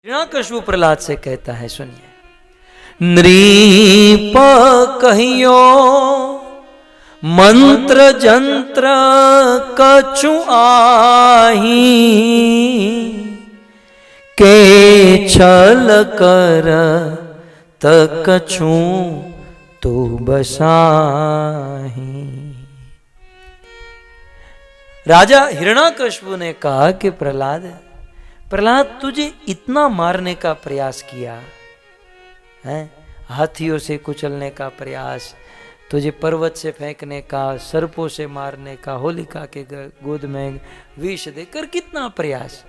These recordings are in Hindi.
हिरण्याकश्यप प्रहलाद से कहता है, सुनिए। नृप कहियो मंत्र जंत्र कछु आही, के छल कर कछु तू बसाही। राजा हिरण्याकश्यप ने कहा कि प्रहलाद तुझे इतना मारने का प्रयास किया है, हाथियों से कुचलने का प्रयास, तुझे पर्वत से फेंकने का, सर्पों से मारने का, होलिका के गोद में विष देकर कितना प्रयास,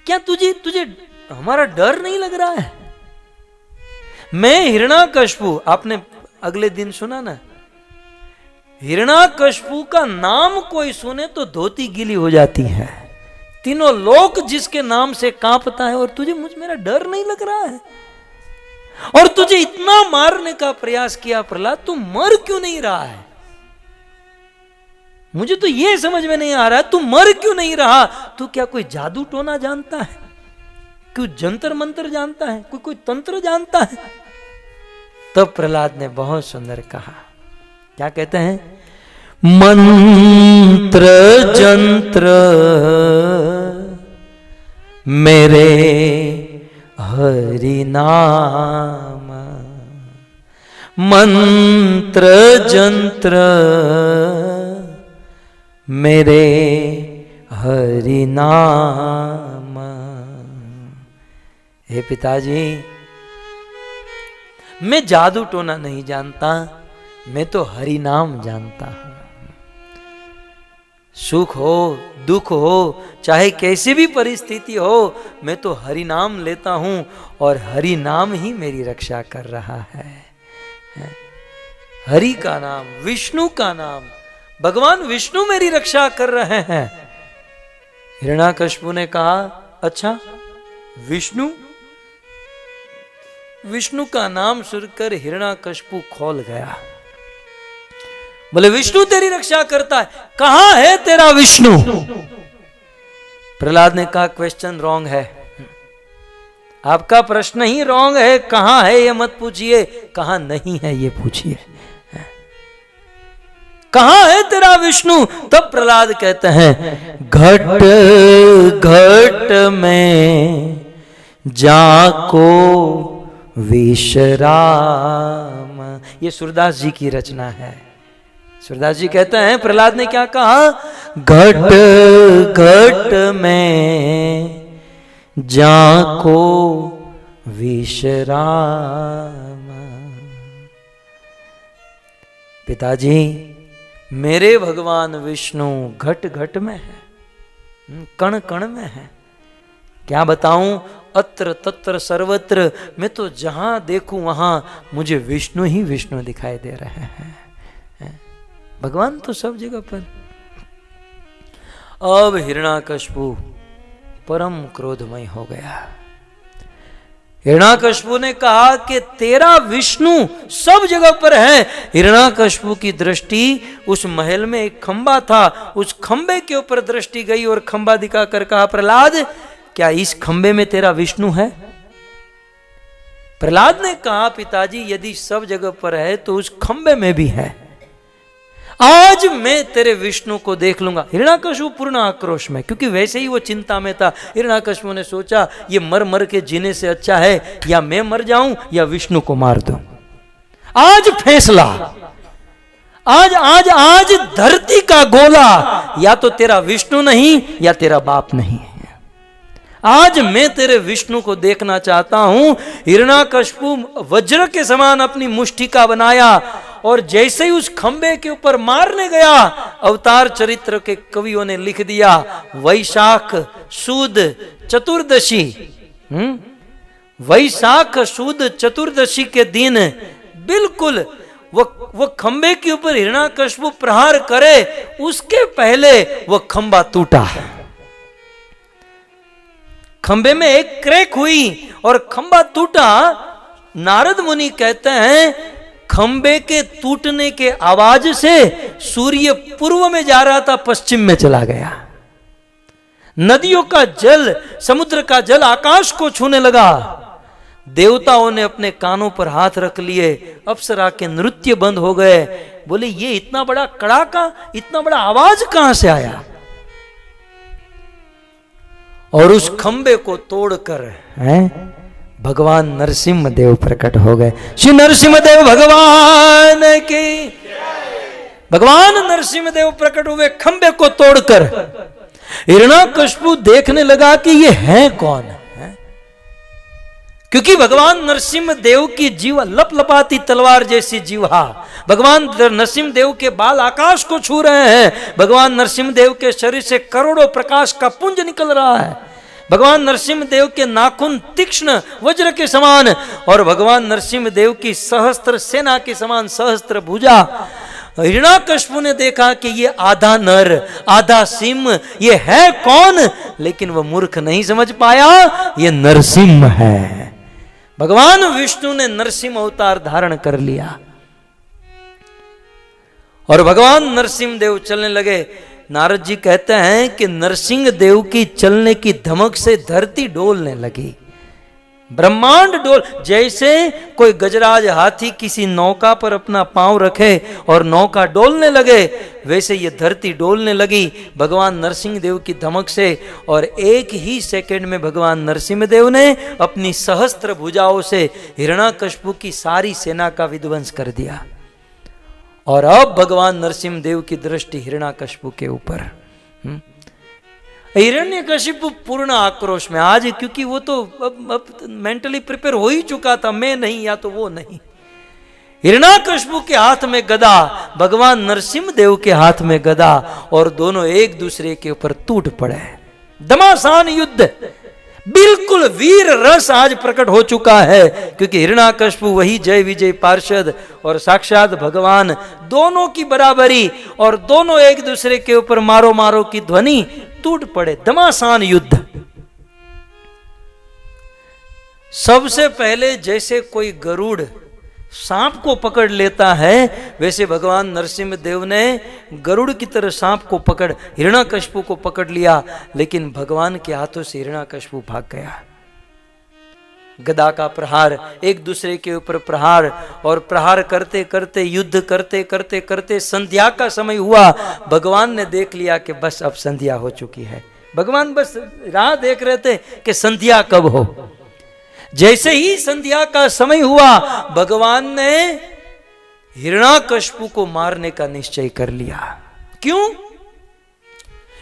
क्या तुझे हमारा डर नहीं लग रहा है? मैं हिरण्याकश्यप, आपने अगले दिन सुना ना, हिरण्याकश्यप का नाम कोई सुने तो धोती गीली हो जाती है, तीनों लोक जिसके नाम से कांपता है, और तुझे मेरा डर नहीं लग रहा है? और तुझे इतना मारने का प्रयास किया प्रहलाद, तू मर क्यों नहीं रहा है? मुझे तो यह समझ में नहीं आ रहा है, तू मर क्यों नहीं रहा? तू क्या कोई जादू टोना जानता है? क्यों जंतर मंत्र जानता है? कोई तंत्र जानता है? तब प्रहलाद ने बहुत सुंदर कहा, क्या कहते हैं? मंत्र जंत्र मेरे हरि नाम, मंत्र जंत्र मेरे हरि नाम। हे पिताजी, मैं जादू टोना नहीं जानता, मैं तो हरि नाम जानता हूं। सुख हो दुख हो, चाहे कैसी भी परिस्थिति हो, मैं तो हरि नाम लेता हूं, और हरि नाम ही मेरी रक्षा कर रहा है। हरि का नाम, विष्णु का नाम, भगवान विष्णु मेरी रक्षा कर रहे हैं। हिरण्याकश्यप ने कहा, अच्छा विष्णु का नाम सुनकर हिरण्याकश्यप खोल गया, बोले विष्णु तेरी रक्षा करता है, कहां है तेरा विष्णु? प्रहलाद ने कहा, क्वेश्चन रॉन्ग है, आपका प्रश्न ही रॉन्ग है, कहां है ये मत पूछिए, कहां नहीं है ये पूछिए, कहां है तेरा विष्णु? तब प्रहलाद कहते हैं, घट घट में जाको विश्राम। ये सूरदास जी की रचना है। सूरदास जी कहते हैं, प्रहलाद ने क्या कहा? घट घट में जाको विश्राम। पिताजी, मेरे भगवान विष्णु घट घट में है, कण कण में है, क्या बताऊं? अत्र तत्र सर्वत्र, मैं तो जहां देखूं वहां मुझे विष्णु ही विष्णु दिखाई दे रहे हैं। भगवान तो सब जगह पर। अब हिरण्याकश्यप परम क्रोधमय हो गया। हिरण्याकश्यप ने कहा कि तेरा विष्णु सब जगह पर है। हिरण्याकश्यप की दृष्टि उस महल में एक खंबा था, उस खंबे के ऊपर दृष्टि गई और खंबा दिखाकर कहा, प्रहलाद क्या इस खंबे में तेरा विष्णु है? प्रहलाद ने कहा, पिताजी यदि सब जगह पर है तो उस खंबे में भी है, आज मैं तेरे विष्णु को देख लूंगा। हिरण्याकश्यप पूर्ण आक्रोश में, क्योंकि वैसे ही वो चिंता में था। हिरण्याकश्यप ने सोचा, ये मर मर के जीने से अच्छा है या मैं मर जाऊं या विष्णु को मार दूं। आज फैसला, आज आज आज धरती का गोला, या तो तेरा विष्णु नहीं या तेरा बाप नहीं है। आज मैं तेरे विष्णु को देखना चाहता हूं। हिरण्याकश्यप वज्र के समान अपनी मुष्टिका बनाया, और जैसे ही उस खंबे के ऊपर मारने गया, अवतार चरित्र के कवियों ने लिख दिया, वैशाख सुद चतुर्दशी, वैशाख सुद चतुर्दशी के दिन बिल्कुल वो खंबे के ऊपर हिरण्याकश्यप प्रहार करे, उसके पहले वो खंबा टूटा। खंबे में एक क्रैक हुई और खंबा टूटा। नारद मुनि कहते हैं, खंबे के टूटने के आवाज से सूर्य पूर्व में जा रहा था, पश्चिम में चला गया। नदियों का जल, समुद्र का जल आकाश को छूने लगा। देवताओं ने अपने कानों पर हाथ रख लिए, अप्सरा के नृत्य बंद हो गए। बोले ये इतना बड़ा कड़ाका, इतना बड़ा आवाज कहां से आया? और उस खंबे को तोड़कर भगवान नरसिंह देव प्रकट हो गए। श्री नरसिंह देव भगवान की। भगवान नरसिंह देव प्रकट हुए खंबे को तोड़कर। हिरण्याकशिपु देखने लगा कि ये है कौन है, क्योंकि भगवान नरसिंह देव की जीवा लपलपाती तलवार जैसी जीवा, भगवान नरसिंह देव के बाल आकाश को छू रहे हैं, भगवान नरसिंह देव के शरीर से करोड़ों प्रकाश का पुंज निकल रहा है, भगवान नरसिंह देव के नाखून तीक्ष्ण वज्र के समान, और भगवान नरसिंह देव की सहस्त्र सेना के समान सहस्त्र भुजा। हिरण्याकशिपु ने देखा कि ये आधा नर आधा सिंह, ये है कौन? लेकिन वह मूर्ख नहीं समझ पाया ये नरसिंह है। भगवान विष्णु ने नरसिंह अवतार धारण कर लिया और भगवान नरसिंह देव चलने लगे। नारद जी कहते हैं कि नरसिंह देव की चलने की धमक से धरती डोलने लगी, ब्रह्मांड डोल। जैसे कोई गजराज हाथी किसी नौका पर अपना पांव रखे और नौका डोलने लगे, वैसे ये धरती डोलने लगी भगवान नरसिंह देव की धमक से। और एक ही सेकंड में भगवान नरसिंह देव ने अपनी सहस्त्र भुजाओं से हिरण्याकशिपु की सारी सेना का विध्वंस कर दिया। और अब भगवान नरसिंह देव की दृष्टि हिरण्याकशिपु के ऊपर। हिरण्यकशिपु पूर्ण आक्रोश में आज, क्योंकि वो तो अब मेंटली प्रिपेयर हो ही चुका था, मैं नहीं या तो वो नहीं। हिरण्याकशिपु के हाथ में गदा, भगवान नरसिंह देव के हाथ में गदा, और दोनों एक दूसरे के ऊपर टूट पड़े। घमासान युद्ध, बिल्कुल वीर रस आज प्रकट हो चुका है, क्योंकि हिरण्याकशिपु वही जय विजय पार्षद और साक्षात भगवान, दोनों की बराबरी, और दोनों एक दूसरे के ऊपर मारो मारो की ध्वनि, टूट पड़े। घमासान युद्ध। सबसे पहले जैसे कोई गरुड़ सांप को पकड़ लेता है, वैसे भगवान नरसिंह देव ने गरुड़ की तरह सांप को पकड़ हिरण्याकशिपु को पकड़ लिया, लेकिन भगवान के हाथों से हिरण्याकशिपु भाग गया। गदा का प्रहार, एक दूसरे के ऊपर प्रहार, और प्रहार करते करते युद्ध करते करते करते संध्या का समय हुआ। भगवान ने देख लिया कि बस अब संध्या हो चुकी है। भगवान बस राह देख रहे थे कि संध्या कब हो। जैसे ही संध्या का समय हुआ, भगवान ने हिरण्याकशिपु को मारने का निश्चय कर लिया। क्यों?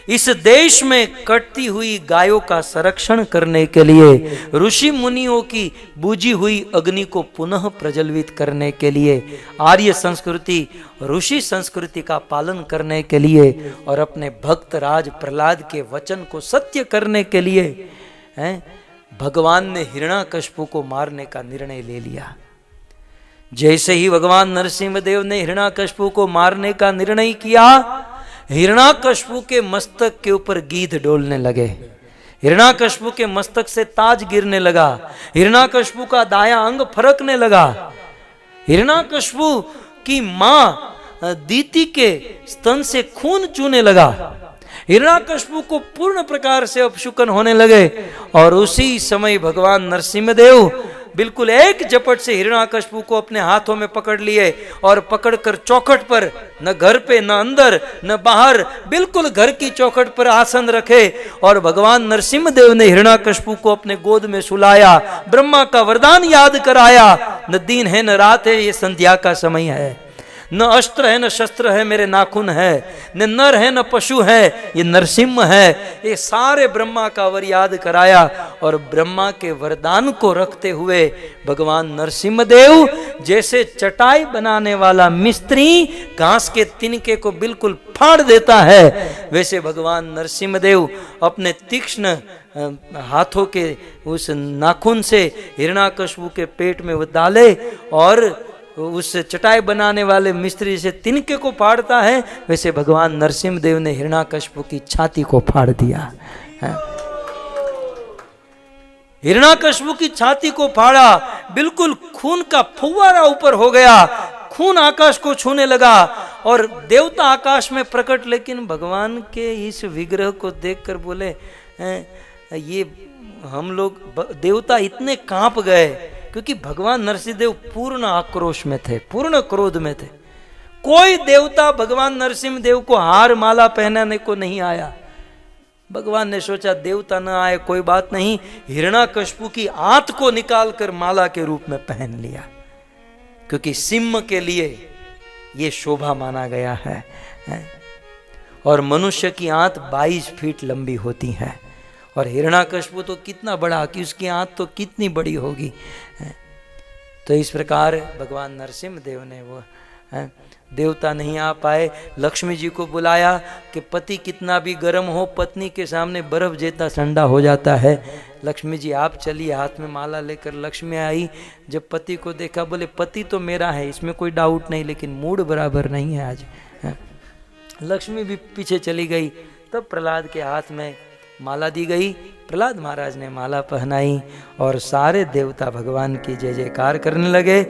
इस देश में कटती हुई गायों का संरक्षण करने के लिए, ऋषि मुनियों की बुझी हुई अग्नि को पुनः प्रज्वलित करने के लिए, आर्य संस्कृति ऋषि संस्कृति का पालन करने के लिए, और अपने भक्त राज प्रहलाद के वचन को सत्य करने के लिए भगवान ने हिरण्याकशिपु को मारने का निर्णय ले लिया। जैसे ही भगवान नरसिंह देव ने हिरण्याकशिपु को मारने का निर्णय किया, हिरण्याकशिपु के मस्तक के ऊपर गीध डोलने लगे, हिरण्याकशिपु के मस्तक से ताज गिरने लगा, हिरण्याकशिपु का दाया अंग फरकने लगा, हिरण्याकशिपु की मां दीति के स्तन से खून चूने लगा, हिरण्याकशिपु को पूर्ण प्रकार से अपशुकन होने लगे। और उसी समय भगवान नरसिंह देव बिल्कुल एक झपट से हिरण्याकशिपु को अपने हाथों में पकड़ लिए, और पकड़कर चौखट पर, न घर पे न अंदर न बाहर, बिल्कुल घर की चौखट पर आसन रखे, और भगवान नरसिंह देव ने हिरण्याकशिपु को अपने गोद में सुलाया, ब्रह्मा का वरदान याद कराया, न दिन है न रात है, ये संध्या का समय है, न अस्त्र है न शस्त्र है, मेरे नाखून है, न नर है न पशु है, ये नरसिंह है। ये सारे ब्रह्मा का वर याद कराया, और ब्रह्मा के वरदान को रखते हुए भगवान नरसिंह देव जैसे चटाई बनाने वाला मिस्त्री घास के तिनके को बिल्कुल फाड़ देता है, वैसे भगवान नरसिंह देव अपने तीक्ष्ण हाथों के उस नाखून से हिरण्याकशिपु के पेट में वो डाले, और उस चटाई बनाने वाले मिस्त्री से तिनके को फाड़ता है, वैसे भगवान नरसिंह देव ने हिरण्याकशिपु की छाती को फाड़ दिया। हिरण्याकशिपु की छाती को फाड़ा, बिल्कुल खून का फुव्वारा ऊपर हो गया, खून आकाश को छूने लगा, और देवता आकाश में प्रकट। लेकिन भगवान के इस विग्रह को देखकर बोले, हैं। ये हम लोग देवता इतने कांप गए क्योंकि भगवान नरसिंहदेव पूर्ण आक्रोश में थे, पूर्ण क्रोध में थे। कोई देवता भगवान नरसिंहदेव को हार माला पहनाने को नहीं आया। भगवान ने सोचा देवता न आए कोई बात नहीं, हिरण्याकश्यप की आंत को निकालकर माला के रूप में पहन लिया, क्योंकि सिंह के लिए ये शोभा माना गया है। और मनुष्य की आंत 22 फीट लंबी होती है, और हिरण्याकश्यप तो कितना बड़ा कि उसकी आंत तो कितनी बड़ी होगी। तो इस प्रकार भगवान नरसिंहदेव ने वो देवता नहीं आ पाए, लक्ष्मी जी को बुलाया कि पति कितना भी गर्म हो पत्नी के सामने बर्फ जितना ठंडा हो जाता है। लक्ष्मी जी आप चलिए, हाथ में माला लेकर लक्ष्मी आई। जब पति को देखा बोले पति तो मेरा है, इसमें कोई डाउट नहीं, लेकिन मूड बराबर नहीं है आज। लक्ष्मी भी पीछे चली गई। तब प्रहलाद के हाथ में माला दी गई, प्रहलाद महाराज ने माला पहनाई और सारे देवता भगवान की जय जयकार करने लगे।